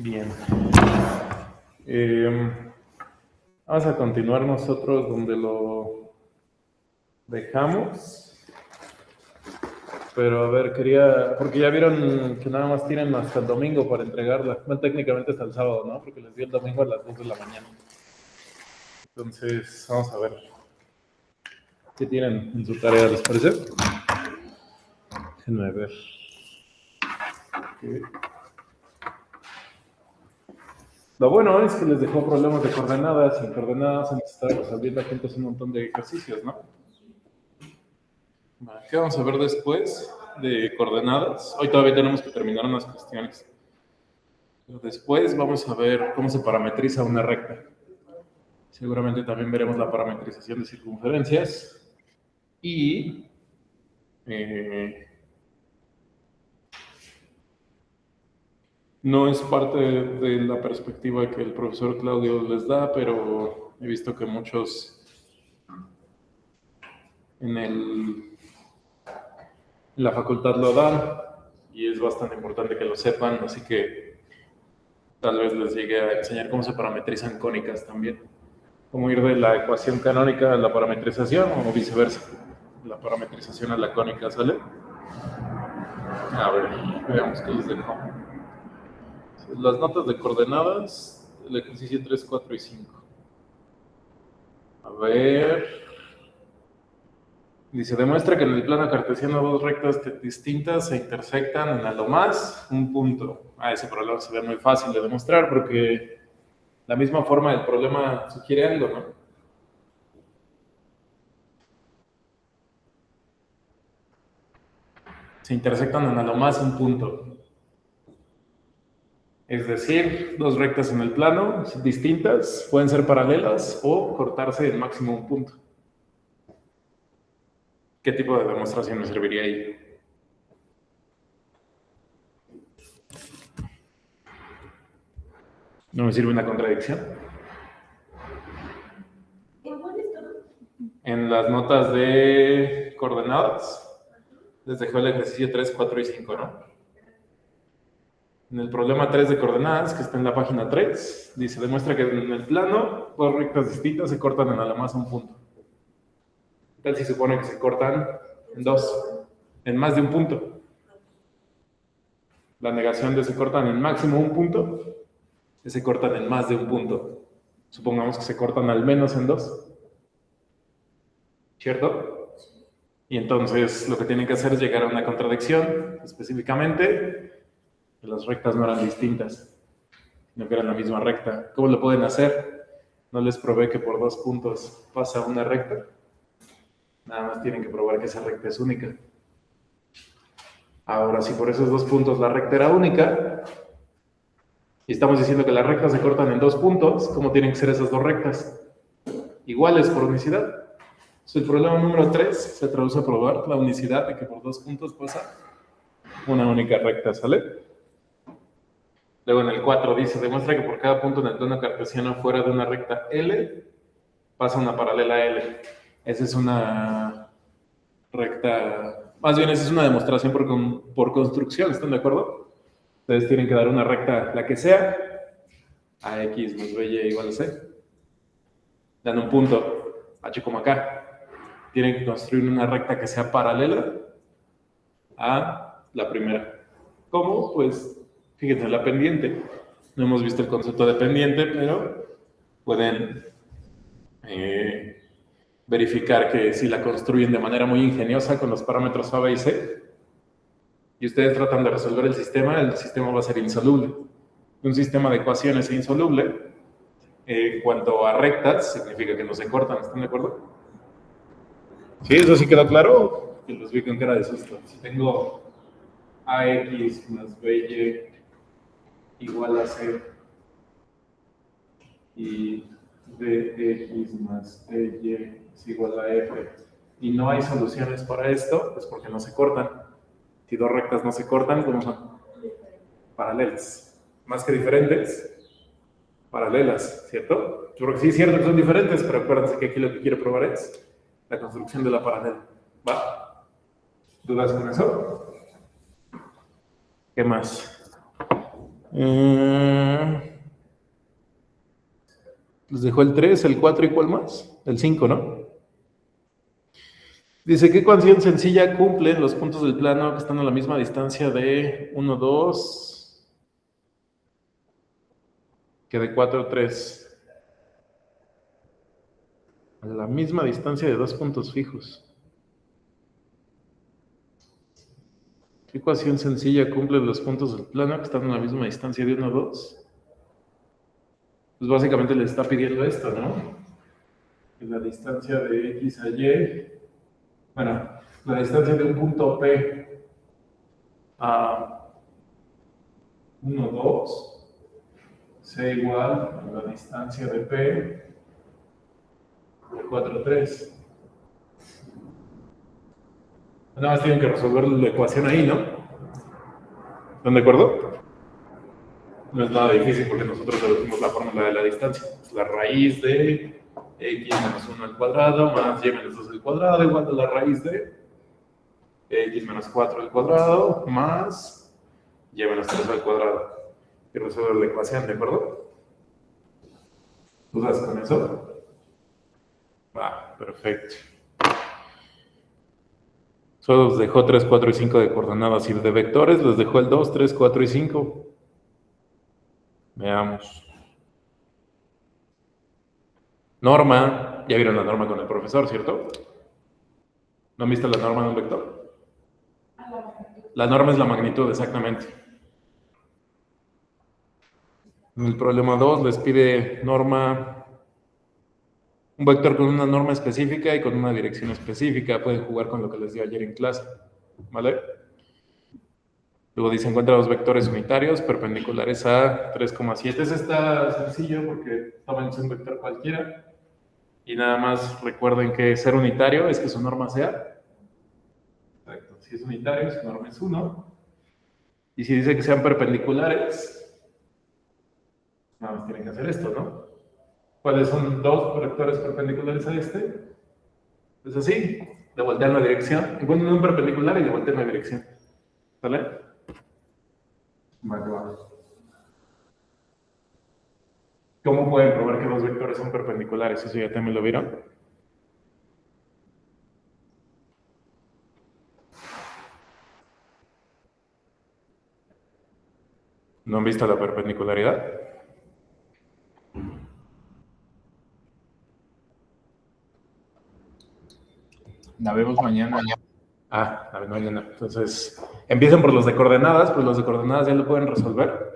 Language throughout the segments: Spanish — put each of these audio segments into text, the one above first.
Bien. Vamos a continuar nosotros donde lo dejamos. Pero a ver, porque ya vieron que nada más tienen hasta el domingo para entregarla. Bueno, técnicamente hasta el sábado, ¿no? Porque les di el domingo a las 2 de la mañana. Entonces, vamos a ver qué tienen en su tarea, ¿les parece? Déjenme ver. Okay. Lo bueno es que les dejó problemas de coordenadas, y en coordenadas hemos estado resolviendo juntos un montón de ejercicios, ¿no? ¿Qué vamos a ver después de coordenadas? Hoy todavía tenemos que terminar unas cuestiones. Pero después vamos a ver cómo se parametriza una recta. Seguramente también veremos la parametrización de circunferencias y no es parte de la perspectiva que el profesor Claudio les da, pero he visto que muchos en la facultad lo dan y es bastante importante que lo sepan, así que tal vez les llegue a enseñar cómo se parametrizan cónicas también. Cómo ir de la ecuación canónica a la parametrización o viceversa. La parametrización a la cónica, ¿sale? A ver, veamos qué les dejo. Las notas de coordenadas, el ejercicio 3, 4 y 5. A ver. Dice, demuestra que en el plano cartesiano dos rectas distintas se intersectan en a lo más un punto. Ese problema se ve muy fácil de demostrar porque la misma forma del problema sugiere algo, ¿no? Se intersectan en a lo más un punto. Es decir, dos rectas en el plano distintas pueden ser paralelas o cortarse en máximo un punto. ¿Qué tipo de demostración me serviría ahí? ¿No me sirve una contradicción? En las notas de coordenadas les dejó el ejercicio 3, 4 y 5, ¿no? En el problema 3 de coordenadas, que está en la página 3, dice, demuestra que en el plano dos rectas distintas se cortan en a la más un punto. ¿Qué tal si supone que se cortan en dos? En más de un punto. La negación de se cortan en máximo un punto, es se cortan en más de un punto. Supongamos que se cortan al menos en dos. ¿Cierto? Y entonces lo que tienen que hacer es llegar a una contradicción, específicamente que las rectas no eran distintas, sino que eran la misma recta. ¿Cómo lo pueden hacer? No les probé que por dos puntos pasa una recta. Nada más tienen que probar que esa recta es única. Ahora, si por esos dos puntos la recta era única, y estamos diciendo que las rectas se cortan en dos puntos, ¿cómo tienen que ser esas dos rectas? Iguales por unicidad. El problema número 3 se traduce a probar la unicidad de que por dos puntos pasa una única recta, ¿sale? Luego en el 4 dice, demuestra que por cada punto en el plano cartesiano fuera de una recta L, pasa una paralela L. Esa es una recta, más bien esa es una demostración por construcción, ¿están de acuerdo? Ustedes tienen que dar una recta, la que sea, a X más BY igual a C. Dan un punto, H como acá. Tienen que construir una recta que sea paralela a la primera. ¿Cómo? Pues fíjense, la pendiente. No hemos visto el concepto de pendiente, pero pueden verificar que si la construyen de manera muy ingeniosa con los parámetros A, B y C, y ustedes tratan de resolver el sistema va a ser insoluble. Un sistema de ecuaciones insoluble, en cuanto a rectas, significa que no se cortan, ¿están de acuerdo? ¿Sí? ¿Eso sí quedó claro? Que los vi con cara de susto. Si tengo AX más BY igual a C y BX más BY es igual a F y no hay soluciones para esto, es porque no se cortan. Si dos rectas no se cortan, ¿cómo son? Paralelas. Más que diferentes, paralelas, ¿cierto? Yo creo que sí es cierto que son diferentes, pero acuérdense que aquí lo que quiero probar es la construcción de la paralela. ¿Va? ¿Dudas con eso? ¿Qué más? Les dejó el 3, el 4 y ¿cuál más? El 5, ¿no? Dice, ¿qué ecuación sencilla cumple los puntos del plano que están a la misma distancia de 1, 2 que de 4, 3? A la misma distancia de dos puntos fijos. ¿Qué ecuación sencilla cumple los puntos del plano que están a la misma distancia de 1, 2? Pues básicamente le está pidiendo esto, ¿no? Que la distancia de X a Y, bueno, la distancia de un punto P a 1, 2 sea igual a la distancia de P de 4, 3. Nada más tienen que resolver la ecuación ahí, ¿no? ¿Están de acuerdo? No es nada difícil porque nosotros deducimos la fórmula de la distancia. Es la raíz de x menos 1 al cuadrado más y menos 2 al cuadrado igual a la raíz de x menos 4 al cuadrado más y menos 3 al cuadrado. Y resuelve la ecuación, ¿de acuerdo? ¿Dudas con eso? Va, perfecto. Solo les dejó 3, 4 y 5 de coordenadas y de vectores les dejó el 2, 3, 4 y 5. Veamos. Norma, ya vieron la norma con el profesor, ¿cierto? ¿No han visto la norma de un vector? La norma es la magnitud, exactamente. En el problema 2 les pide norma, un vector con una norma específica y con una dirección específica. Pueden jugar con lo que les di ayer en clase, ¿vale? Luego dice, encuentra dos vectores unitarios perpendiculares a 3,7. Ese está sencillo porque tómense un vector cualquiera. Y nada más recuerden que ser unitario es que su norma sea. Exacto. Si es unitario, su norma es 1. Y si dice que sean perpendiculares, nada más tienen que hacer esto, ¿no? ¿Cuáles son dos vectores perpendiculares a este? Pues así, le voltean la dirección. Encuentran un perpendicular y le voltean la dirección. ¿Sale? Va. ¿Cómo pueden probar que dos vectores son perpendiculares? Eso ya también lo vieron. ¿No han visto la perpendicularidad? La vemos mañana. La vemos mañana. Entonces, empiecen por los de coordenadas, pues los de coordenadas ya lo pueden resolver.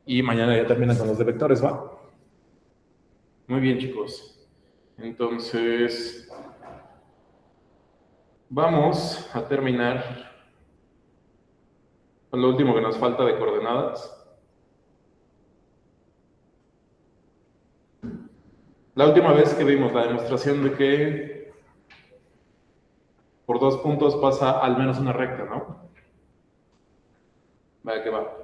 Y mañana ya terminan con los de vectores, ¿va? Muy bien, chicos. Entonces, vamos a terminar con lo último que nos falta de coordenadas. La última vez que vimos la demostración de que por dos puntos pasa al menos una recta, ¿no? Vaya que va.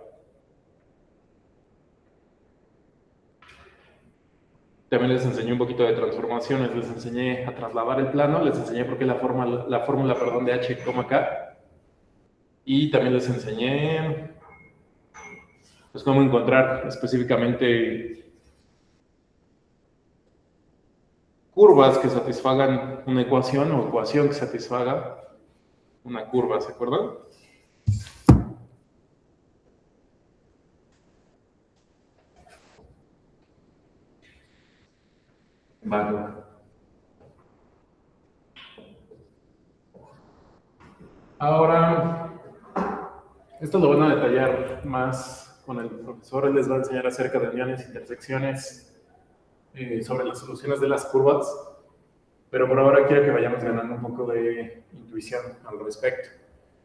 También les enseñé un poquito de transformaciones, les enseñé a trasladar el plano, les enseñé por qué la fórmula de h, k. Y también les enseñé pues cómo encontrar específicamente curvas que satisfagan una ecuación o ecuación que satisfaga una curva, ¿se acuerdan? Vale. Ahora, esto lo van a detallar más con el profesor. Él les va a enseñar acerca de uniones, intersecciones, sobre las soluciones de las curvas. Pero por ahora quiero que vayamos ganando un poco de intuición al respecto.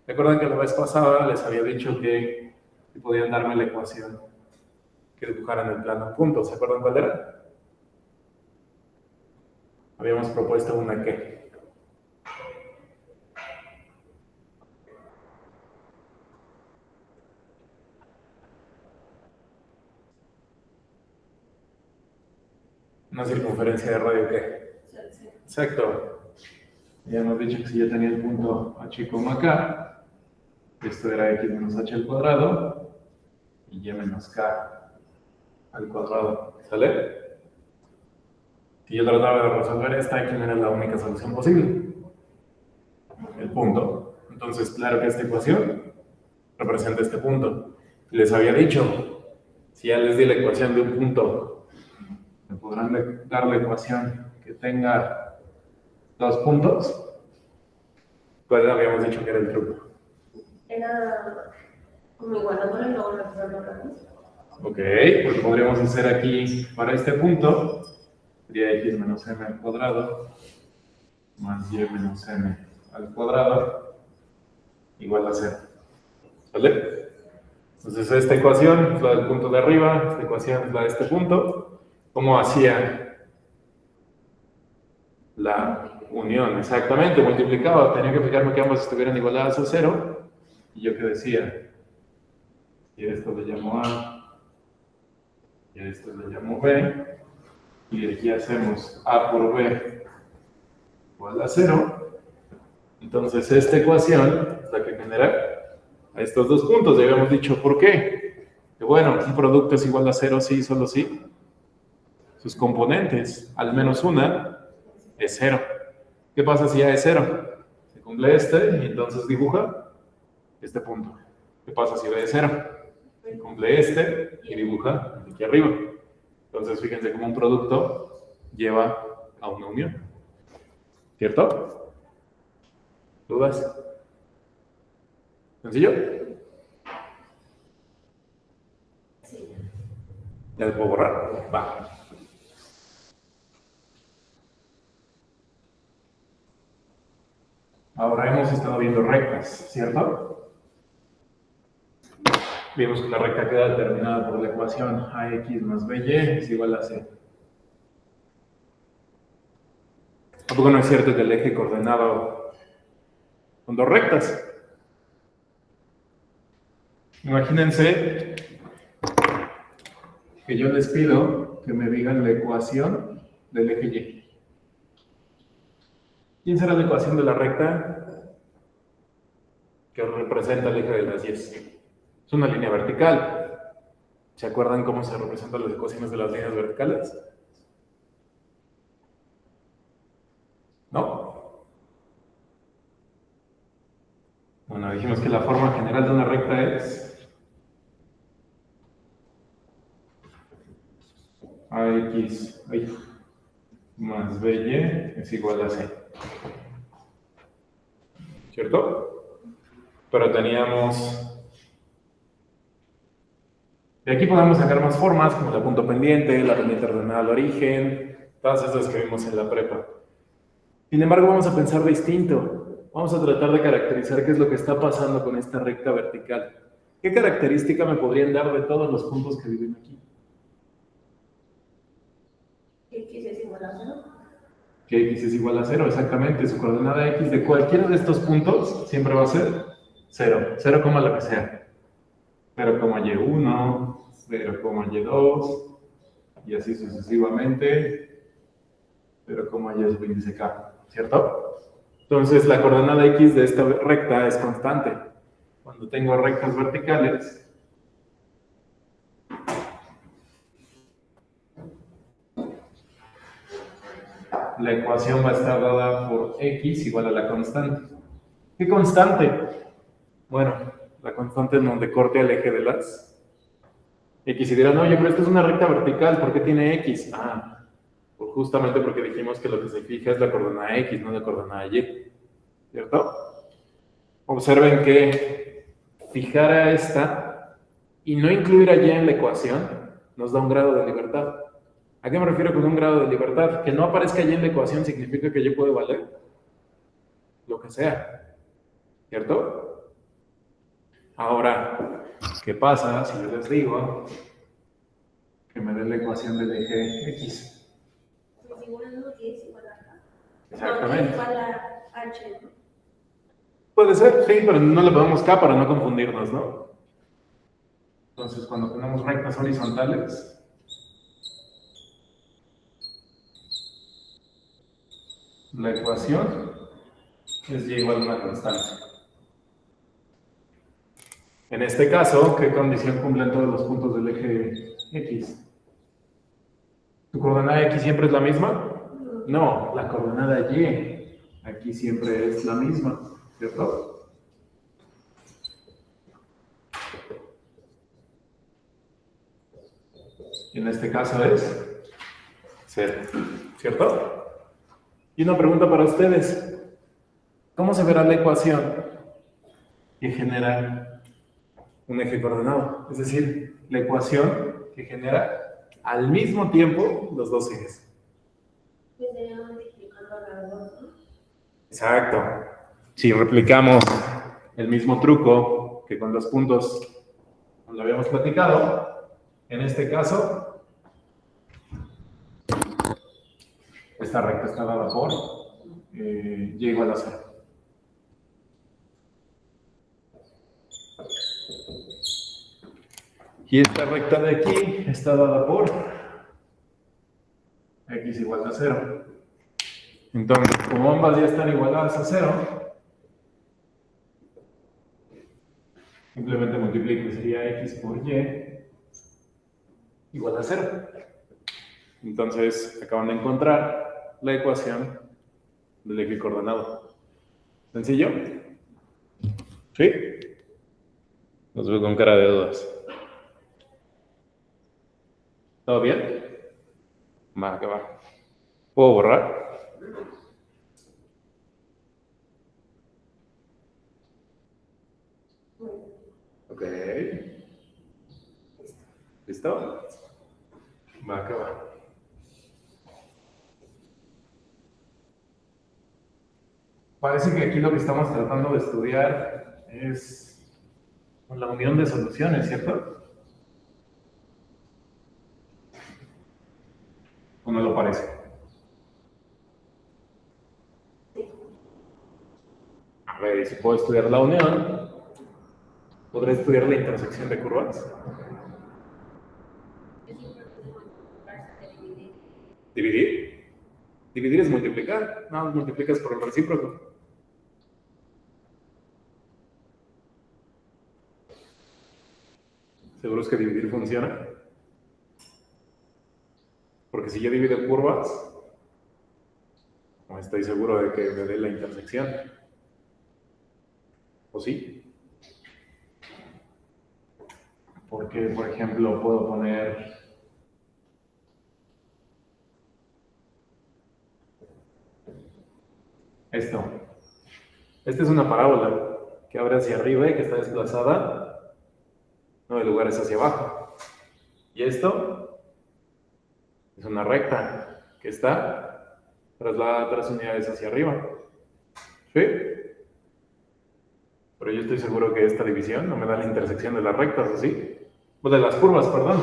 Recuerden que la vez pasada les había dicho que podían darme la ecuación que dibujaran el plano punto. ¿Se acuerdan cuál era? Habíamos propuesto una que. Una circunferencia de radio ¿qué? Exacto. Ya hemos dicho que si yo tenía el punto H como acá, Esto era x menos h al cuadrado y y menos k al cuadrado. ¿Sale? Si yo trataba de resolver esta, ¿quién era la única solución posible? El punto. Entonces, claro que esta ecuación representa este punto. Les había dicho, si ya les di la ecuación de un punto, me podrán dar la ecuación que tenga dos puntos. ¿Cuál habíamos dicho que era el truco? Era como igualándolo y luego reemplazando la raíz. Ok, pues podríamos hacer aquí, para este punto, sería x menos m al cuadrado más y menos m al cuadrado igual a 0. ¿Vale? Entonces esta ecuación es la del punto de arriba, esta ecuación es la de este punto. ¿Cómo hacía la unión? Exactamente, multiplicaba, tenía que fijarme que ambas estuvieran igualadas a 0. Y yo que decía, y esto le llamo A, y a esto le llamo B, y de aquí hacemos A por B igual a 0. Entonces esta ecuación es la que genera a estos dos puntos. Ya habíamos dicho por qué. Que bueno, un producto es igual a 0 sí, solo sí. Sus componentes, al menos una, es 0. ¿Qué pasa si A es 0? Se cumple este y entonces dibuja este punto. ¿Qué pasa si B es 0? Se cumple este y dibuja aquí arriba. Entonces fíjense cómo un producto lleva a una unión. ¿Cierto? ¿Dudas? ¿Sencillo? Sí. ¿Ya le puedo borrar? Va. Ahora hemos estado viendo rectas, ¿cierto? Vimos que la recta queda determinada por la ecuación ax más by es igual a c. Tampoco no es cierto que el eje coordenado son dos rectas. Imagínense que yo les pido que me digan la ecuación del eje y. ¿Quién será la ecuación de la recta que representa el eje de las 10? Es una línea vertical. ¿Se acuerdan cómo se representan las ecuaciones de las líneas verticales? ¿No? Bueno, dijimos que la forma general de una recta es ax más by es igual a c. ¿Cierto? Pero teníamos... De aquí podemos sacar más formas, como la punto pendiente, la pendiente ordenada al origen, todas esas que vimos en la prepa. Sin embargo, vamos a pensar distinto. Vamos a tratar de caracterizar qué es lo que está pasando con esta recta vertical. ¿Qué característica me podrían dar de todos los puntos que viven aquí? X es igual a 0. Que x es igual a 0, exactamente. Su coordenada x de cualquiera de estos puntos siempre va a ser 0. 0, lo que sea. 0, y1, 0, y2, y así sucesivamente. 0, y es su índice k, ¿cierto? Entonces, la coordenada x de esta recta es constante. Cuando tengo rectas verticales, la ecuación va a estar dada por x igual a la constante. ¿Qué constante? Bueno, la constante en donde corte el eje de las x. Y dirán, oye, pero esto es una recta vertical, ¿por qué tiene x? Pues justamente porque dijimos que lo que se fija es la coordenada x, no la coordenada y. ¿Cierto? Observen que fijar a esta y no incluir a y en la ecuación nos da un grado de libertad. ¿A qué me refiero con un grado de libertad? Que no aparezca y en la ecuación significa que y puede valer lo que sea. ¿Cierto? Ahora, ¿qué pasa si yo les digo que me den la ecuación del eje x? Me figura uno que es igual a K. Exactamente. No, es igual a H, ¿no? Puede ser, sí, pero no le ponemos k para no confundirnos, ¿no? Entonces, cuando tenemos rectas horizontales, la ecuación es y igual a una constante. En este caso, ¿qué condición cumplen todos los puntos del eje X? ¿Tu coordenada X siempre es la misma? No, la coordenada Y aquí siempre es la misma, ¿cierto? Y en este caso es 0, ¿cierto? Y una pregunta para ustedes. ¿Cómo se verá la ecuación que genera un eje coordenado? Es decir, la ecuación que genera al mismo tiempo los dos ejes. Que sería multiplicando las dos, ¿no? Exacto. Si replicamos el mismo truco que con los puntos lo habíamos platicado, en este caso, esta recta está dada por y igual a 0. Y esta recta de aquí está dada por x igual a 0. Entonces, como ambas ya están igualadas a 0, simplemente multiplico, sería x por y igual a 0. Entonces, acaban de encontrar la ecuación del eje coordenado. ¿Sencillo? ¿Sí? Los veo con cara de dudas. ¿Todo bien? Va, que va. ¿Puedo borrar? Ok. ¿Listo? Va, que va. Parece que aquí lo que estamos tratando de estudiar es la unión de soluciones, ¿cierto? ¿O no lo parece? A ver, y si puedo estudiar la unión, ¿podré estudiar la intersección de curvas? ¿Dividir? Dividir es multiplicar. No, multiplicas por el recíproco. ¿Seguros que dividir funciona? Porque si yo divido curvas, no estoy seguro de que me dé la intersección. ¿O sí? Porque, por ejemplo, puedo poner esto. Esta es una parábola que abre hacia arriba y que está desplazada 9 lugares hacia abajo. Y esto es una recta que está trasladada 3 unidades hacia arriba. ¿Sí? Pero yo estoy seguro que esta división no me da la intersección de las rectas, ¿o sí? O de las curvas, perdón.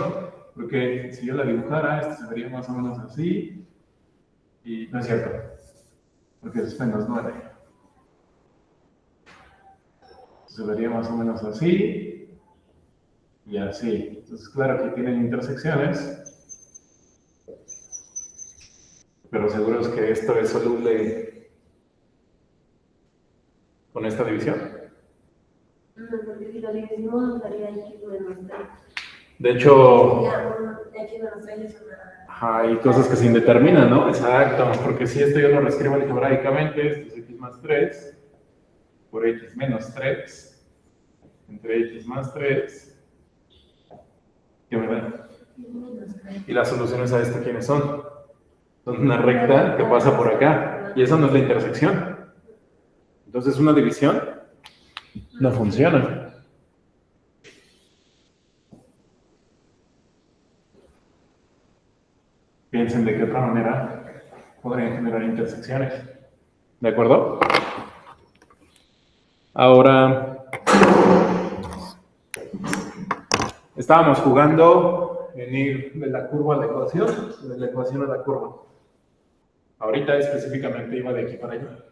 Porque si yo la dibujara, esto se vería más o menos así. Y no es cierto. Porque es menos 9. Se vería más o menos así. Y así. Entonces, claro que tienen intersecciones. Pero seguro es que esto es soluble con esta división. No, porque si lo dividimos nos daría x menos 3. De hecho, X menos 3 es una... hay cosas que se indeterminan, ¿no? Exacto, porque si esto yo lo reescribo algebraicamente, esto es x más 3 por x menos 3 entre x más 3, ¿qué me da? Y las soluciones a esto, ¿quiénes son? Son una recta que pasa por acá, y esa no es la intersección. Entonces una división no funciona. Piensen de qué otra manera podrían generar intersecciones. ¿De acuerdo? Ahora, estábamos jugando en ir de la curva a la ecuación, de la ecuación a la curva. Ahorita específicamente iba de aquí para allá.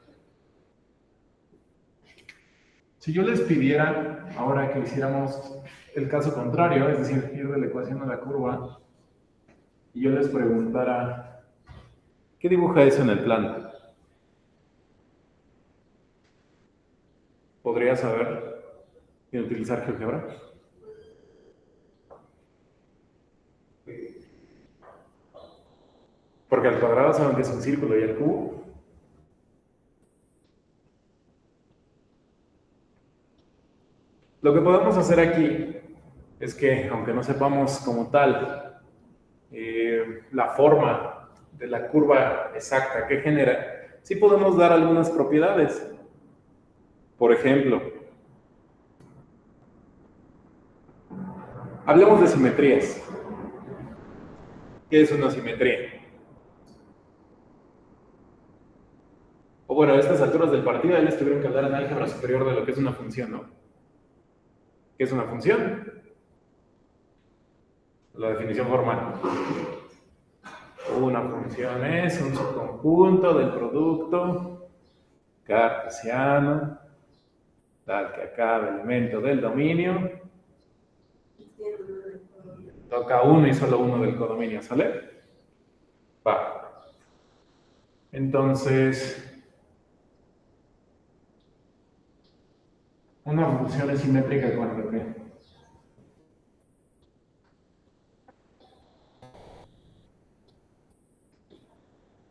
Si yo les pidiera ahora que hiciéramos el caso contrario, es decir, ir de la ecuación a la curva, y yo les preguntara, ¿qué dibuja eso en el plano? ¿Podría saber qué sin utilizar GeoGebra. Porque al cuadrado saben que es un círculo y al cubo. Lo que podemos hacer aquí es que, aunque no sepamos como tal la forma de la curva exacta que genera, sí podemos dar algunas propiedades. Por ejemplo, hablemos de simetrías. ¿Qué es una simetría? O bueno, a estas alturas del partido ya les tuvieron que hablar en álgebra superior de lo que es una función, ¿no? ¿Qué es una función? La definición formal. Una función es un subconjunto del producto cartesiano tal que a cada elemento del dominio toca uno y solo uno del codominio, ¿sale? Va. Entonces, una función es simétrica cuando ¿qué?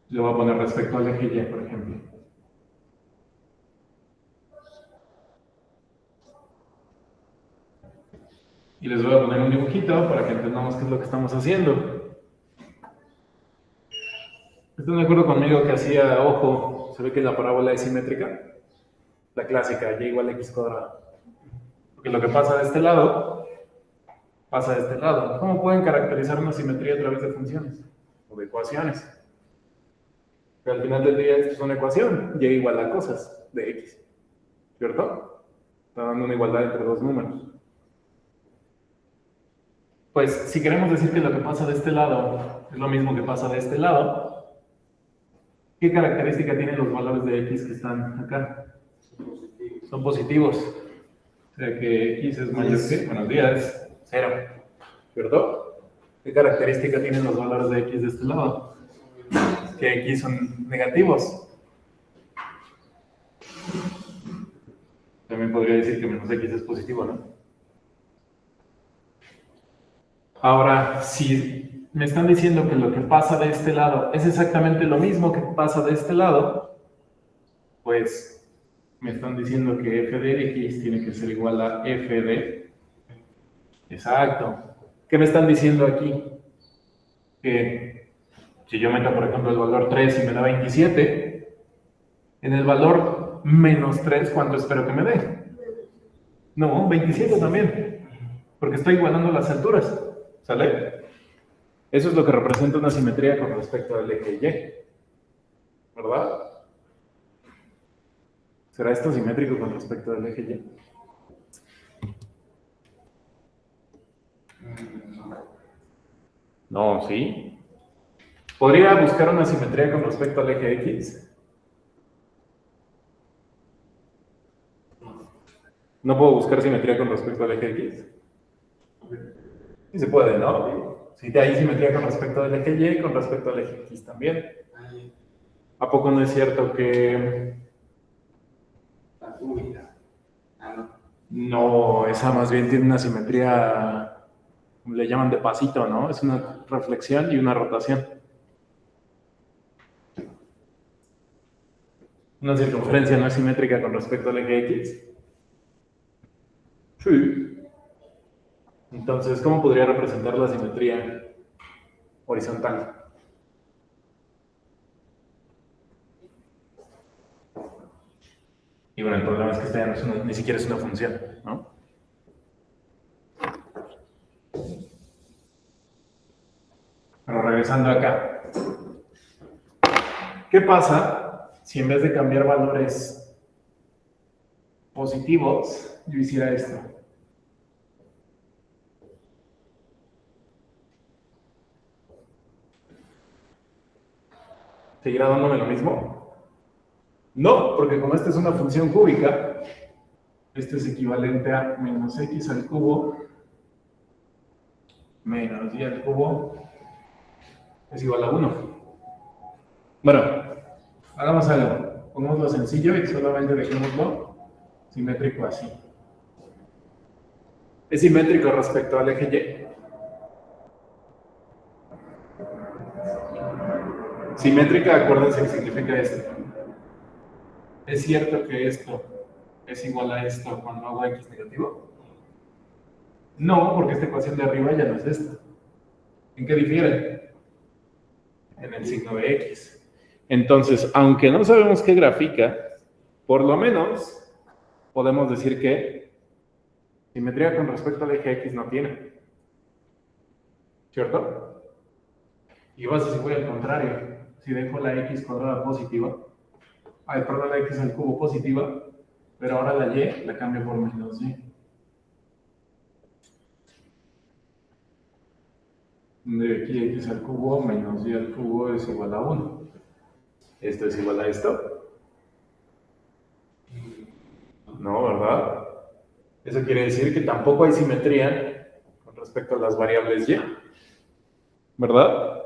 Lo voy a poner respecto al eje Y, por ejemplo. Y les voy a poner un dibujito para que entendamos qué es lo que estamos haciendo. ¿Están de acuerdo conmigo que hacía ojo? Se ve que la parábola es simétrica. La clásica, y igual a x cuadrado. Porque lo que pasa de este lado, pasa de este lado. ¿Cómo pueden caracterizar una simetría a través de funciones? O de ecuaciones. Pero al final del día esto es una ecuación, y igual a cosas de x. ¿Cierto? Está dando una igualdad entre dos números. Pues si queremos decir que lo que pasa de este lado es lo mismo que pasa de este lado, ¿qué característica tienen los valores de x que están acá? Son positivos. O sea que x es mayor que, buenos días, 0. ¿Cierto? ¿Qué característica tienen los valores de x de este lado? Que x son negativos. También podría decir que menos x es positivo, ¿no? Ahora, si me están diciendo que lo que pasa de este lado es exactamente lo mismo que pasa de este lado, pues me están diciendo que f de x tiene que ser igual a f de... Exacto. ¿Qué me están diciendo aquí? Que si yo meto, por ejemplo, el valor 3 y me da 27, en el valor menos 3, ¿cuánto espero que me dé? No, 27 también, porque estoy igualando las alturas. ¿Sale? Eso es lo que representa una simetría con respecto al eje Y. ¿Verdad? ¿Será esto simétrico con respecto al eje Y? No, ¿sí? ¿Podría buscar una simetría con respecto al eje X? ¿No puedo buscar simetría con respecto al eje X? Sí se puede, ¿no? Si hay simetría con respecto al eje Y y con respecto al eje X también. ¿A poco no es cierto que... No, esa más bien tiene una simetría, le llaman de pasito, ¿no? Es una reflexión y una rotación. ¿Una circunferencia no es simétrica con respecto al eje X? Sí. Entonces, ¿cómo podría representar la simetría horizontal? Y bueno, el problema es que esta ya no es ni siquiera es una función, ¿no? Pero regresando acá. ¿Qué pasa si en vez de cambiar valores positivos, yo hiciera esto? ¿Seguirá dándome lo mismo? No, porque como esta es una función cúbica, este es equivalente a menos x al cubo menos y al cubo es igual a 1. Bueno, hagamos algo. Pongámoslo sencillo y solamente dejémoslo simétrico así. ¿Es simétrico respecto al eje Y? Simétrica, acuérdense que significa esto. ¿Es cierto que esto es igual a esto cuando hago X negativo? No, porque esta ecuación de arriba ya no es esta. ¿En qué difiere? En el signo de X. Entonces, aunque no sabemos qué grafica, por lo menos podemos decir que simetría con respecto al eje X no tiene. ¿Cierto? Y vas a si voy al contrario. Si dejo la X cuadrada positiva, perdón, la X al cubo positiva, pero ahora la Y la cambio por menos Y. De aquí X al cubo menos Y al cubo es igual a 1. ¿Esto es igual a esto? No, ¿verdad? Eso quiere decir que tampoco hay simetría con respecto a las variables Y. ¿Verdad?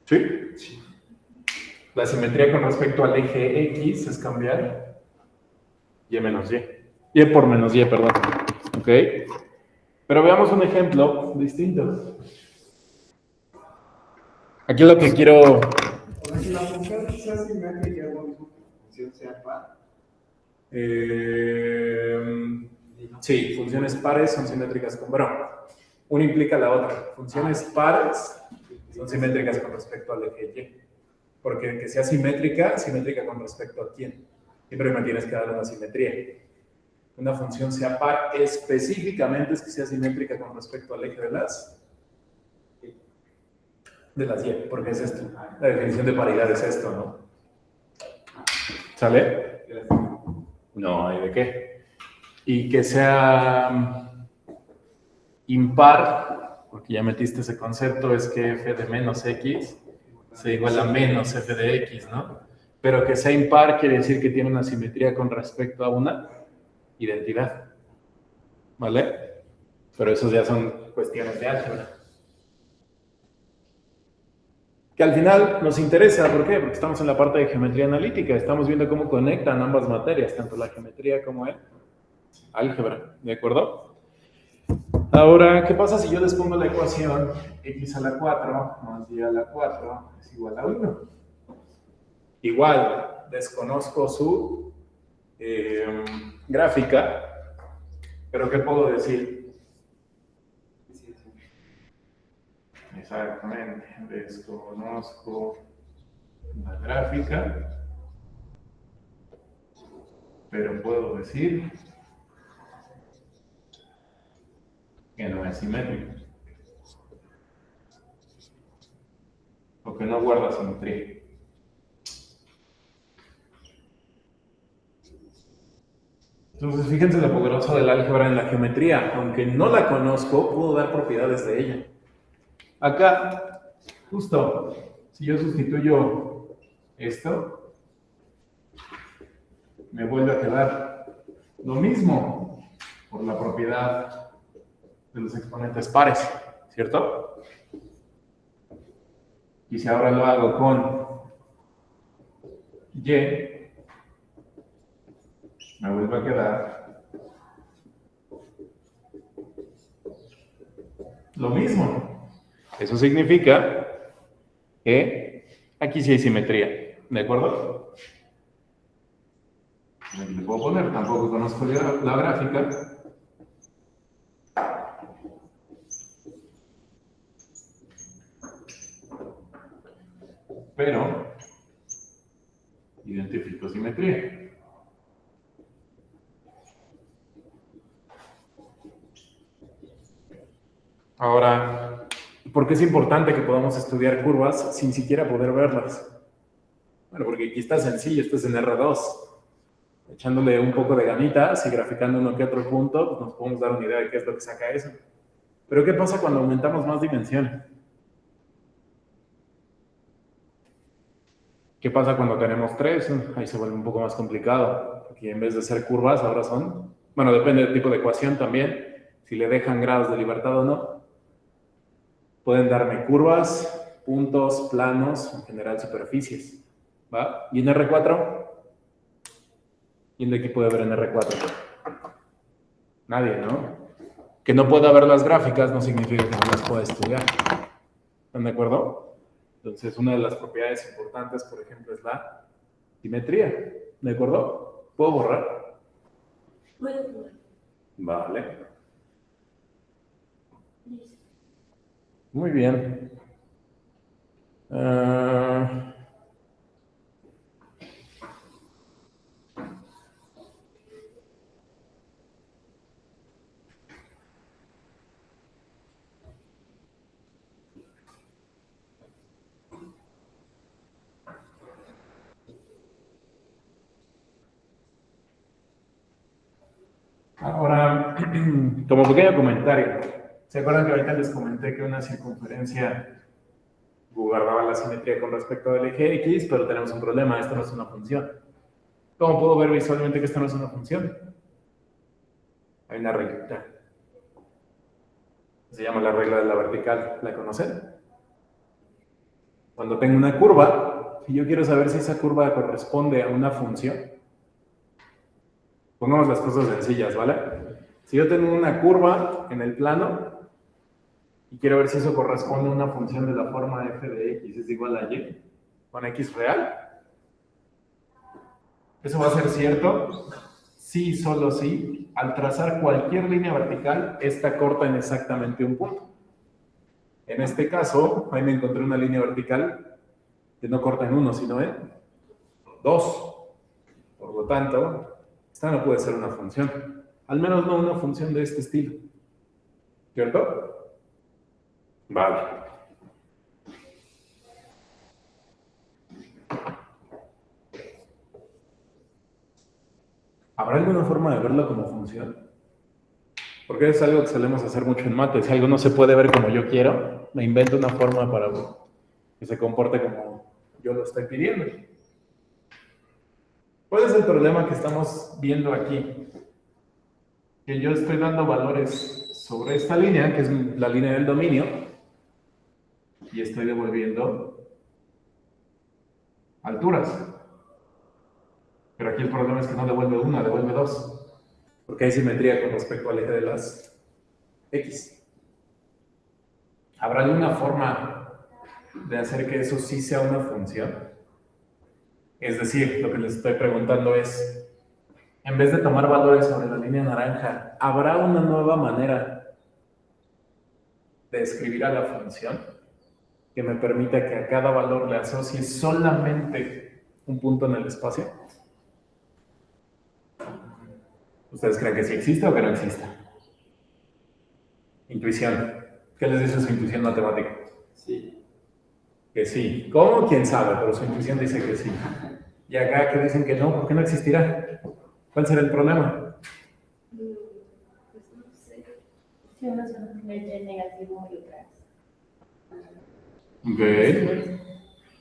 ¿Sí? Sí. La simetría con respecto al eje X es cambiar Y menos Y. Y por menos Y, perdón. ¿Ok? Pero veamos un ejemplo distinto. Aquí lo que quiero... Si la función sea simétrica, es lo mismo que la función sea par. Sí, funciones pares son simétricas con... Bueno, una implica la otra. Funciones pares son simétricas con respecto al eje Y. Porque que sea simétrica con respecto a quién. Siempre me tienes que dar una simetría. Una función sea par específicamente es que sea simétrica con respecto al eje de las Y, porque es esto. La definición de paridad es esto, ¿no? ¿Sale? No hay de qué. Y que sea impar, porque ya metiste ese concepto, es que f de menos x se iguala a menos f de x, ¿no? Pero que sea impar quiere decir que tiene una simetría con respecto a una identidad. ¿Vale? Pero esos ya son cuestiones de álgebra. Que al final nos interesa, ¿por qué? Porque estamos en la parte de geometría analítica, estamos viendo cómo conectan ambas materias, tanto la geometría como el álgebra, ¿de acuerdo? Ahora, ¿qué pasa si yo les pongo la ecuación x a la 4 más y a la 4 es igual a 1? Igual, desconozco su gráfica, pero ¿qué puedo decir? Exactamente, desconozco la gráfica, pero puedo decir que no es simétrico o que no guarda simetría. Entonces, fíjense lo poderoso del álgebra en la geometría. Aunque no la conozco, puedo dar propiedades de ella. Acá, justo, si yo sustituyo esto, me vuelve a quedar lo mismo por la propiedad de los exponentes pares, ¿cierto? Y si ahora lo hago con Y, me vuelve a quedar lo mismo. Eso significa que aquí sí hay simetría, ¿de acuerdo? Le puedo poner, tampoco conozco la gráfica. Pero identifico simetría. Ahora, ¿por qué es importante que podamos estudiar curvas sin siquiera poder verlas? Bueno, porque aquí está sencillo, esto es en R2. Echándole un poco de ganitas y graficando uno que otro punto, pues nos podemos dar una idea de qué es lo que saca eso. Pero ¿qué pasa cuando aumentamos más dimensiones? ¿Qué pasa cuando tenemos 3? Ahí se vuelve un poco más complicado. Aquí en vez de ser curvas, ahora son... Bueno, depende del tipo de ecuación también. Si le dejan grados de libertad o no. Pueden darme curvas, puntos, planos, en general superficies. ¿Va? ¿Y en R4? ¿Y en qué puede ver en R4? Nadie, ¿no? Que no pueda ver las gráficas no significa que no las pueda estudiar. ¿Están de acuerdo? Entonces, una de las propiedades importantes, por ejemplo, es la simetría. ¿De acuerdo? ¿Puedo borrar? Puede jugar. Vale. Listo. Muy bien. Ah, ahora, como pequeño comentario, ¿se acuerdan que ahorita les comenté que una circunferencia guardaba la simetría con respecto al eje X, pero tenemos un problema, esto no es una función? ¿Cómo puedo ver visualmente que esto no es una función? Hay una reglita. Se llama la regla de la vertical. ¿La conocen? Cuando tengo una curva, y yo quiero saber si esa curva corresponde a una función, pongamos las cosas sencillas, ¿vale? Si yo tengo una curva en el plano y quiero ver si eso corresponde a una función de la forma f de x es igual a y con x real, ¿eso va a ser cierto? Sí, solo sí. Al trazar cualquier línea vertical, esta corta en exactamente un punto. En este caso, ahí me encontré una línea vertical que no corta en uno, sino en dos. Por lo tanto, esta no puede ser una función. Al menos no una función de este estilo. ¿Cierto? Vale. ¿Habrá alguna forma de verlo como función? Porque es algo que solemos hacer mucho en mate. Si algo no se puede ver como yo quiero, me invento una forma para que se comporte como yo lo estoy pidiendo. ¿Cuál es el problema que estamos viendo aquí? Que yo estoy dando valores sobre esta línea, que es la línea del dominio, y estoy devolviendo alturas. Pero aquí el problema es que no devuelve una, devuelve dos. Porque hay simetría con respecto al eje de las X. ¿Habrá alguna forma de hacer que eso sí sea una función? Es decir, lo que les estoy preguntando es, en vez de tomar valores sobre la línea naranja, ¿habrá una nueva manera de escribir a la función que me permita que a cada valor le asocie solamente un punto en el espacio? ¿Ustedes creen que sí existe o que no existe? Intuición. ¿Qué les dice su intuición matemática? Sí. Que sí. ¿Cómo? ¿Quién sabe? Pero su intuición dice que sí. Y acá que dicen que no, ¿por qué no existirá? ¿Cuál será el problema? Pues no sé. Si una es un negativo y otra es. Ok.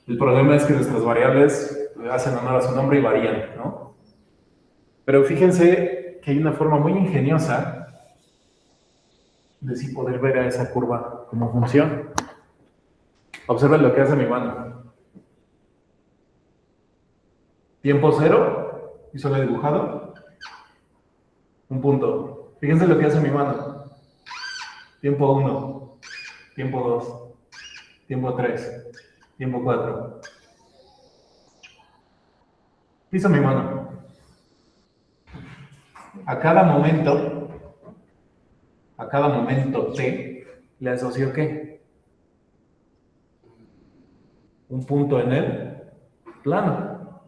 El problema es que nuestras variables hacen honor a su nombre y varían, ¿no? Pero fíjense que hay una forma muy ingeniosa de sí poder ver a esa curva como función. Observen lo que hace mi mano. Tiempo cero, y solo he dibujado un punto. Fíjense lo que hace mi mano. Tiempo 1, tiempo 2, tiempo 3, tiempo 4. Hizo mi mano. A cada momento t, le asocio ¿qué? Un punto en el plano.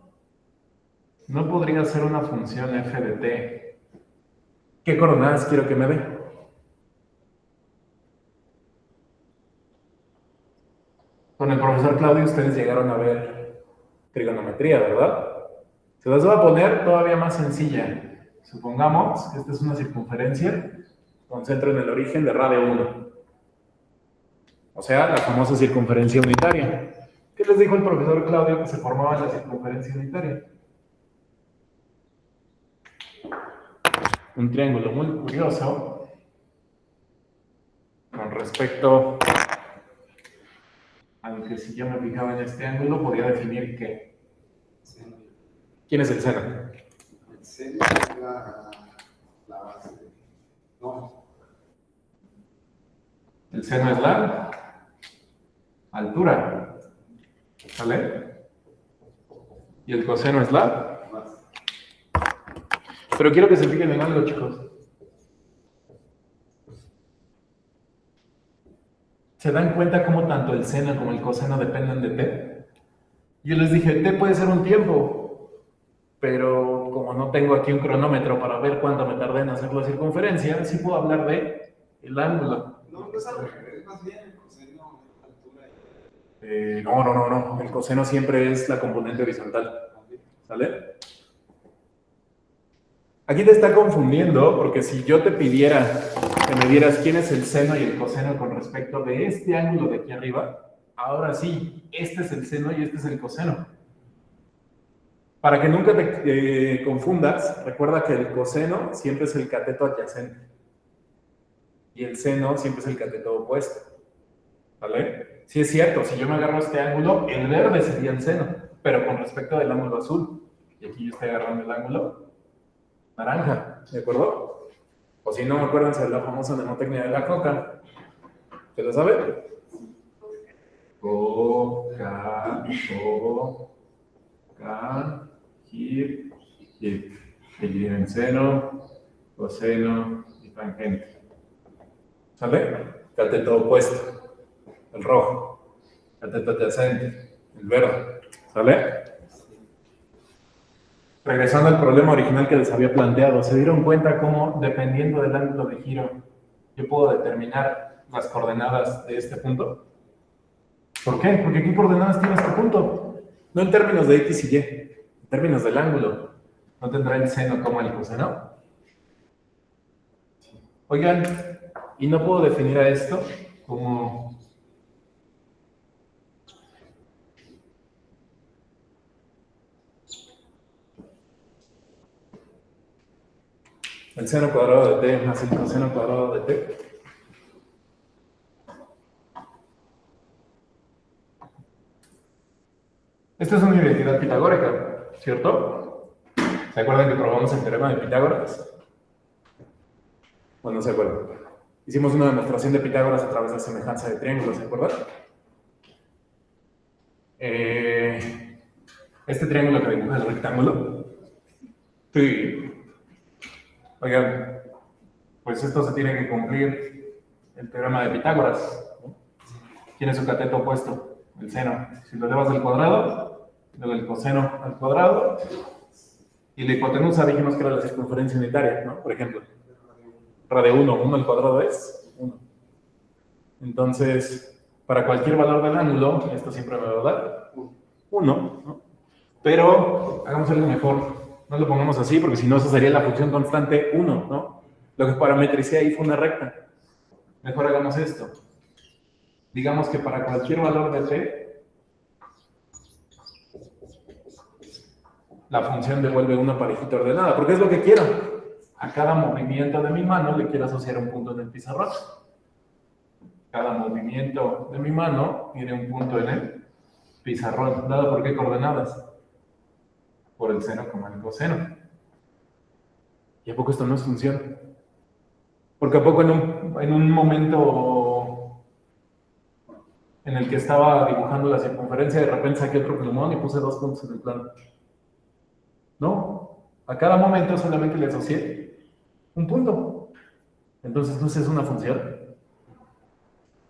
No podría ser una función f de t. ¿Qué coordenadas quiero que me dé? Con el profesor Claudio ustedes llegaron a ver trigonometría, ¿verdad? Se las voy a poner todavía más sencilla. Supongamos que esta es una circunferencia con centro en el origen de radio 1. O sea, la famosa circunferencia unitaria. ¿Qué les dijo el profesor Claudio que se formaba en la circunferencia unitaria? Un triángulo muy curioso con respecto al que si yo me fijaba en este ángulo podía definir que ¿quién es el seno? El seno es la base. El seno es la altura. ¿Sale? Y el coseno es la... Pero quiero que se fijen en algo, chicos. ¿Se dan cuenta cómo tanto el seno como el coseno dependen de t? Yo les dije, t puede ser un tiempo, pero como no tengo aquí un cronómetro para ver cuánto me tardé en hacer la circunferencia, sí puedo hablar de el ángulo. No es al revés, más bien el coseno, altura. No. El coseno siempre es la componente horizontal. ¿Sale? Aquí te está confundiendo, porque si yo te pidiera que me dieras quién es el seno y el coseno con respecto de este ángulo de aquí arriba, ahora sí, este es el seno y este es el coseno. Para que nunca te confundas, recuerda que el coseno siempre es el cateto adyacente y el seno siempre es el cateto opuesto. ¿Vale? Sí es cierto, si yo me agarro este ángulo, el verde sería el seno, pero con respecto del ángulo azul. Y aquí yo estoy agarrando el ángulo naranja, ¿de acuerdo? O si no, acuérdense de la famosa mnemotecnia de la coca. ¿Se lo sabe? Coca, gir, y dividir en seno, coseno y tangente. ¿Sale? Cateto opuesto, el rojo. Cateto adyacente, el verde. ¿Sale? Regresando al problema original que les había planteado, ¿se dieron cuenta cómo, dependiendo del ángulo de giro, yo puedo determinar las coordenadas de este punto? ¿Por qué? Porque ¿qué coordenadas tiene este punto? No en términos de X y Y, en términos del ángulo. ¿No tendrá el seno como el coseno? Oigan, ¿y no puedo definir a esto como... el seno cuadrado de t más el coseno cuadrado de t? Esta es una identidad pitagórica, ¿cierto? ¿Se acuerdan que probamos el teorema de Pitágoras? Bueno, no se acuerdan. Hicimos una demostración de Pitágoras a través de semejanza de triángulos, ¿se acuerdan? Este triángulo que dibuja el rectángulo. Sí. Oigan, pues esto se tiene que cumplir el teorema de Pitágoras, ¿no? ¿Quién es su cateto opuesto? El seno. Si lo elevas al cuadrado, luego el coseno al cuadrado, y la hipotenusa dijimos que era la circunferencia unitaria, ¿no? Por ejemplo, radio 1 al cuadrado es 1. Entonces, para cualquier valor del ángulo, esto siempre me va a dar 1, ¿no? Pero hagamos algo mejor. No lo pongamos así, porque si no, eso sería la función constante 1, ¿no? Lo que parametricé ahí fue una recta. Mejor hagamos esto. Digamos que para cualquier valor de t, la función devuelve una parejita ordenada, porque es lo que quiero. A cada movimiento de mi mano le quiero asociar un punto en el pizarrón. Cada movimiento de mi mano tiene un punto en el pizarrón. ¿Dado por qué coordenadas? Por el seno como el coseno. ¿Y a poco esto no es función? Porque a poco en un momento en el que estaba dibujando la circunferencia, de repente saqué otro plumón y puse 2 puntos en el plano. No, a cada momento solamente le asocié un punto. Entonces, ¿no es una función?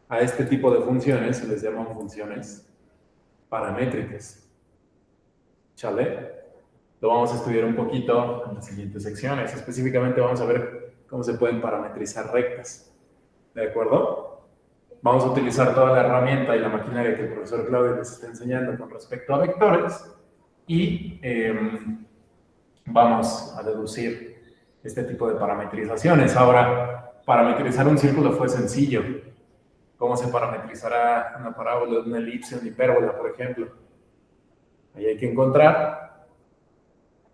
A este tipo de funciones se les llaman funciones paramétricas. ¿Chale? Lo vamos a estudiar un poquito en las siguientes secciones. Específicamente vamos a ver cómo se pueden parametrizar rectas. ¿De acuerdo? Vamos a utilizar toda la herramienta y la maquinaria que el profesor Claudio les está enseñando con respecto a vectores y vamos a deducir este tipo de parametrizaciones. Ahora, parametrizar un círculo fue sencillo. ¿Cómo se parametrizará una parábola, una elipse, una hipérbola, por ejemplo? Ahí hay que encontrar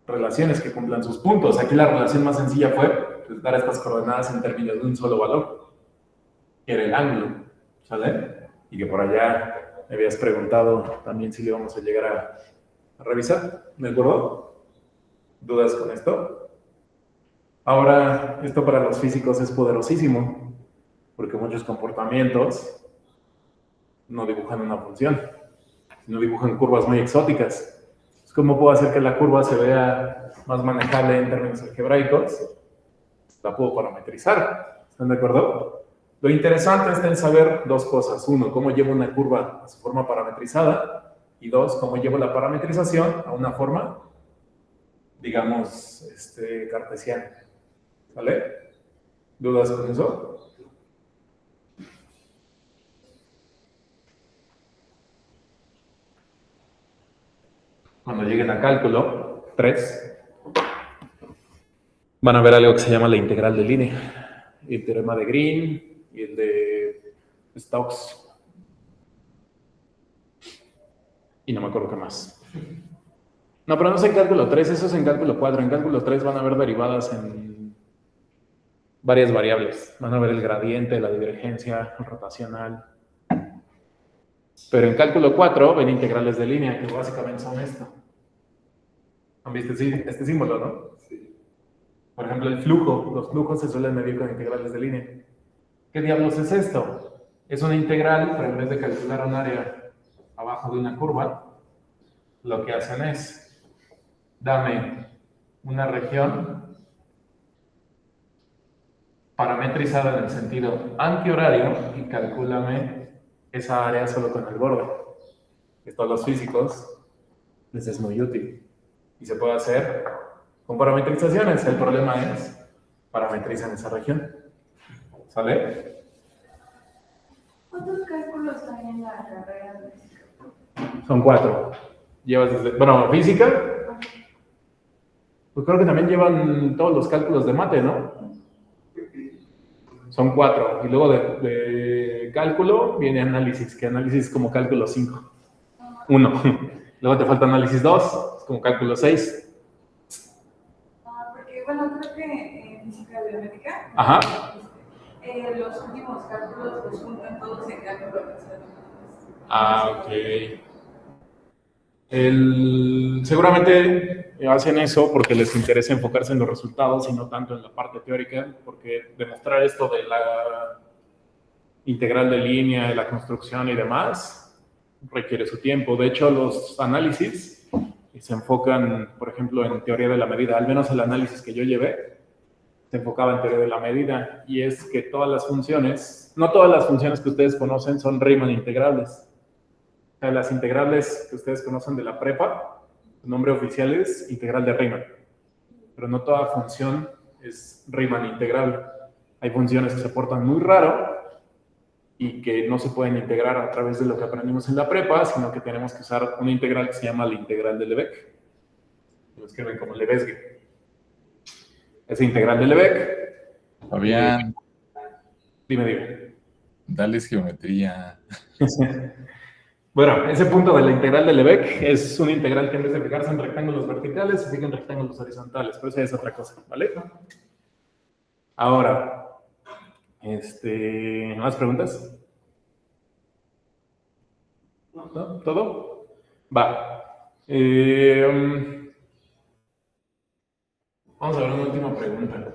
relaciones que cumplan sus puntos. Aquí la relación más sencilla fue pues, dar estas coordenadas en términos de un solo valor, que era el ángulo, ¿sale? Y que por allá me habías preguntado también si le íbamos a llegar a revisar, ¿de acuerdo? ¿Dudas con esto? Ahora, esto para los físicos es poderosísimo. porque muchos comportamientos no dibujan una función, sino dibujan curvas muy exóticas. ¿Cómo puedo hacer que la curva se vea más manejable en términos algebraicos? La puedo parametrizar. ¿Están de acuerdo? Lo interesante está en saber dos cosas. Uno, cómo llevo una curva a su forma parametrizada. Y dos, cómo llevo la parametrización a una forma, digamos, cartesiana. ¿Vale? ¿Dudas con eso? Cuando lleguen a cálculo 3, van a ver algo que se llama la integral de línea. El teorema de Green y el de Stokes. Y no me acuerdo qué más. No, pero no es en cálculo 3, eso es en cálculo 4. En cálculo 3 van a haber derivadas en varias variables. Van a ver el gradiente, la divergencia, el rotacional. Pero en cálculo 4 ven integrales de línea, que básicamente son esto. ¿Han visto este símbolo, no? Sí. Por ejemplo, el flujo. Los flujos se suelen medir con integrales de línea. ¿Qué diablos es esto? Es una integral, pero en vez de calcular un área abajo de una curva, lo que hacen es, dame una región parametrizada en el sentido antihorario y calcúlame esa área solo con el borde. Esto a los físicos les es muy útil. Y se puede hacer con parametrizaciones. El problema es, parametrizan esa región. ¿Sale? ¿Cuántos cálculos hay en la carrera de física? Son 4. Llevas desde, bueno, física, pues creo que también llevan todos los cálculos de mate, ¿no? Son 4. Y luego de cálculo viene análisis, que análisis es como cálculo 5. 1. Luego te falta análisis 2, es como cálculo 6. Porque, bueno, creo que en física biomédica, Ajá. Los últimos cálculos los juntan todos en cálculo avanzado. Ah, ok. Seguramente hacen eso porque les interesa enfocarse en los resultados y no tanto en la parte teórica, porque demostrar esto de la integral de línea, de la construcción y demás requiere su tiempo. De hecho, los análisis se enfocan, por ejemplo, en teoría de la medida, al menos el análisis que yo llevé, se enfocaba en teoría de la medida, y es que todas las funciones, no todas las funciones que ustedes conocen son Riemann integrables. O sea, las integrales que ustedes conocen de la prepa, su nombre oficial es integral de Riemann, pero no toda función es Riemann integrable. Hay funciones que se portan muy raro y que no se pueden integrar a través de lo que aprendimos en la prepa, sino que tenemos que usar una integral que se llama la integral de Lebesgue. Lo escriben como Lebesgue. Esa integral de Lebesgue. Fabián, Dime. dales geometría. Bueno, ese punto de la integral de Lebesgue es una integral que en vez de fijarse en rectángulos verticales, se fija en rectángulos horizontales, pero esa es otra cosa, ¿vale? Ahora, ¿más preguntas? ¿No? ¿Todo? Va. Vamos a ver una última pregunta.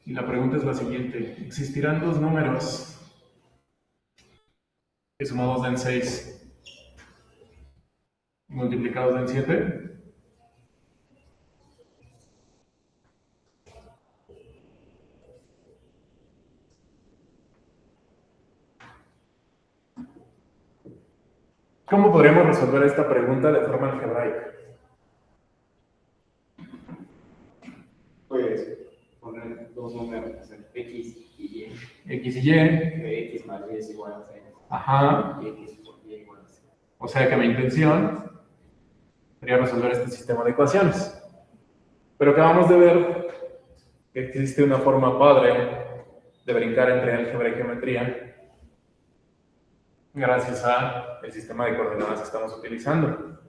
Y la pregunta es la siguiente. ¿Existirán dos números que sumados den 6 y multiplicados den 7? ¿Cómo podríamos resolver esta pregunta de forma algebraica? Pues poner dos números, X y Y. X y Y. Que X más Y es igual a 6. Ajá. Y X por Y igual a 6. O sea que mi intención sería resolver este sistema de ecuaciones. Pero acabamos de ver que existe una forma padre de brincar entre álgebra y geometría gracias al sistema de coordenadas que estamos utilizando.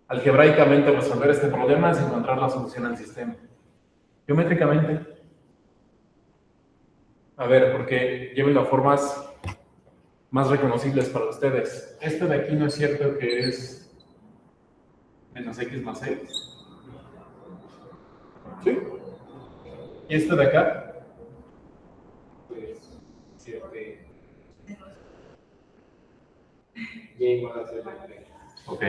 Algebraicamente resolver este problema es encontrar la solución al sistema. Geométricamente, a ver, porque lleven las formas más reconocibles para ustedes. Este de aquí no es cierto que es menos x más 6. ¿Sí? ¿Y este de acá? Pues 7. Y igual a 7. Ok.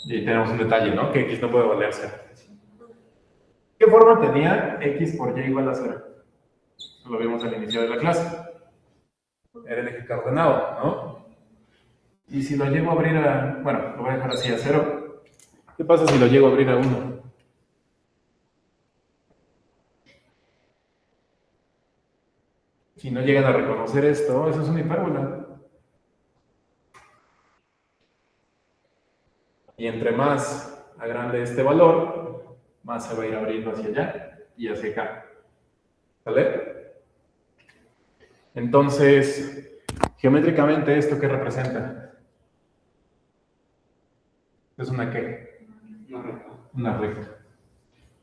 Y tenemos un detalle, ¿no? Que x no puede valer 0. ¿Qué forma tenía x por y igual a 0? Lo vimos al inicio de la clase. Era el eje coordenado, ¿no? Y si lo llego a abrir a... Bueno, lo voy a dejar así a 0. ¿Qué pasa si lo llego a abrir a 1? Si no llegan a reconocer esto, eso es una hipérbola. Y entre más agrande este valor, más se va a ir abriendo hacia allá y hacia acá. ¿Vale? Entonces, geométricamente, ¿esto qué representa? ¿Es una qué? Una recta. Una recta.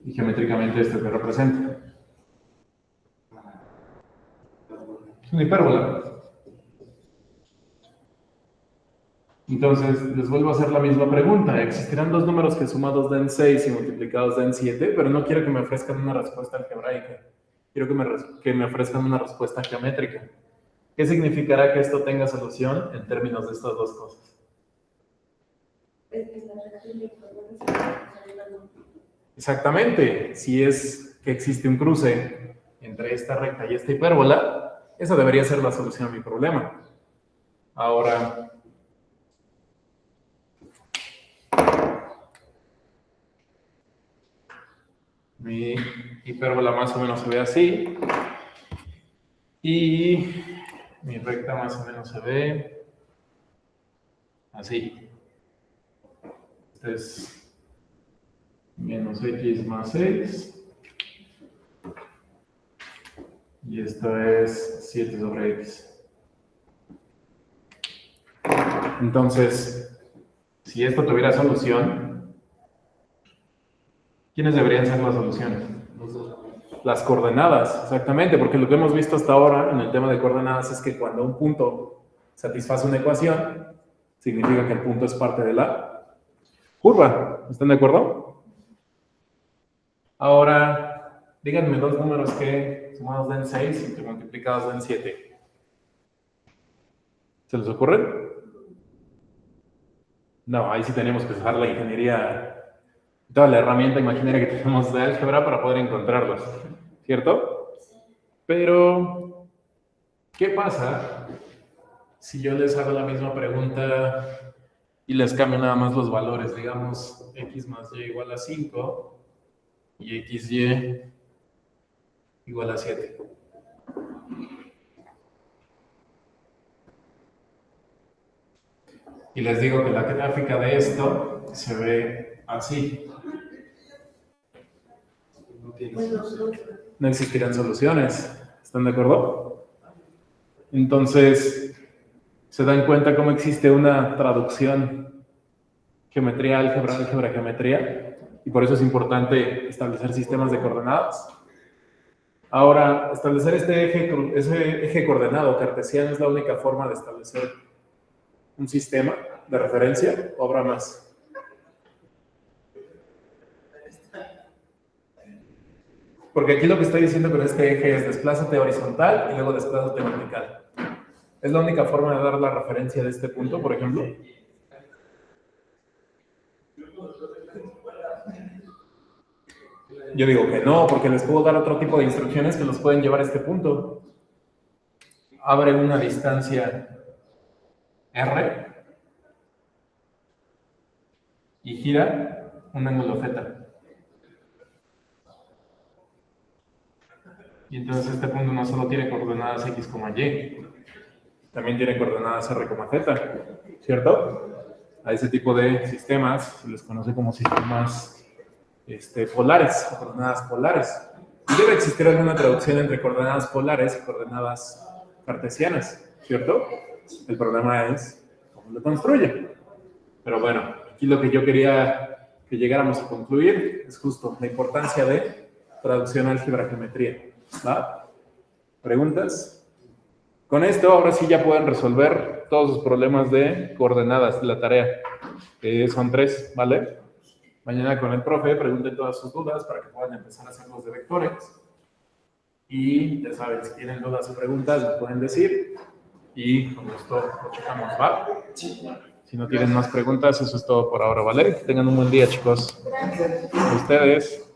Y geométricamente, ¿esto qué representa? Es una hipérbola. Entonces, les vuelvo a hacer la misma pregunta. Existirán dos números que sumados den 6 y multiplicados den 7, pero no quiero que me ofrezcan una respuesta algebraica. Quiero que me ofrezcan una respuesta geométrica. ¿Qué significará que esto tenga solución en términos de estas dos cosas? Exactamente. Si es que existe un cruce entre esta recta y esta hipérbola, esa debería ser la solución a mi problema. Ahora, mi hipérbola más o menos se ve así. Y mi recta más o menos se ve así. Este es menos x más 6. Y esto es 7 sobre x. Entonces, si esto tuviera solución, ¿quiénes deberían ser la solución? Las coordenadas, exactamente, porque lo que hemos visto hasta ahora en el tema de coordenadas es que cuando un punto satisface una ecuación, significa que el punto es parte de la curva. ¿Están de acuerdo? Ahora, díganme dos números que sumados den 6 y que multiplicados den 7. ¿Se les ocurren? No, ahí sí tenemos que usar la ingeniería, toda la herramienta imaginaria que tenemos de álgebra para poder encontrarlos, ¿cierto? Pero, ¿qué pasa si yo les hago la misma pregunta y les cambio nada más los valores? Digamos, x más y igual a 5 y xy igual a 7. Y les digo que la gráfica de esto se ve así. No existirán soluciones. ¿Están de acuerdo? Entonces, ¿se dan cuenta cómo existe una traducción geometría, álgebra, álgebra, geometría? Y por eso es importante establecer sistemas de coordenadas. Ahora, establecer ese eje coordenado cartesiano es la única forma de establecer un sistema de referencia, o habrá más. Porque aquí lo que estoy diciendo con este eje es desplázate horizontal y luego desplázate vertical. Es la única forma de dar la referencia de este punto, por ejemplo. Yo digo que no, porque les puedo dar otro tipo de instrucciones que los pueden llevar a este punto. Abre una distancia R y gira un ángulo θ. Y entonces este punto no solo tiene coordenadas x, y, también tiene coordenadas r, z, ¿cierto? A ese tipo de sistemas se les conoce como sistemas polares, coordenadas polares. Y debe existir alguna traducción entre coordenadas polares y coordenadas cartesianas, ¿cierto? El problema es cómo lo construye. Pero bueno, aquí lo que yo quería que llegáramos a concluir es justo la importancia de traducción álgebra-geometría. ¿Va? ¿Preguntas? Con esto ahora sí ya pueden resolver todos sus problemas de coordenadas, la tarea. Son 3, ¿vale? Mañana con el profe pregunten todas sus dudas para que puedan empezar a hacer los de vectores. Y ya saben, si tienen dudas o preguntas, lo pueden decir. Y con gusto lo checamos, ¿va? Si no tienen más preguntas, eso es todo por ahora, ¿vale? Que tengan un buen día, chicos. Ustedes.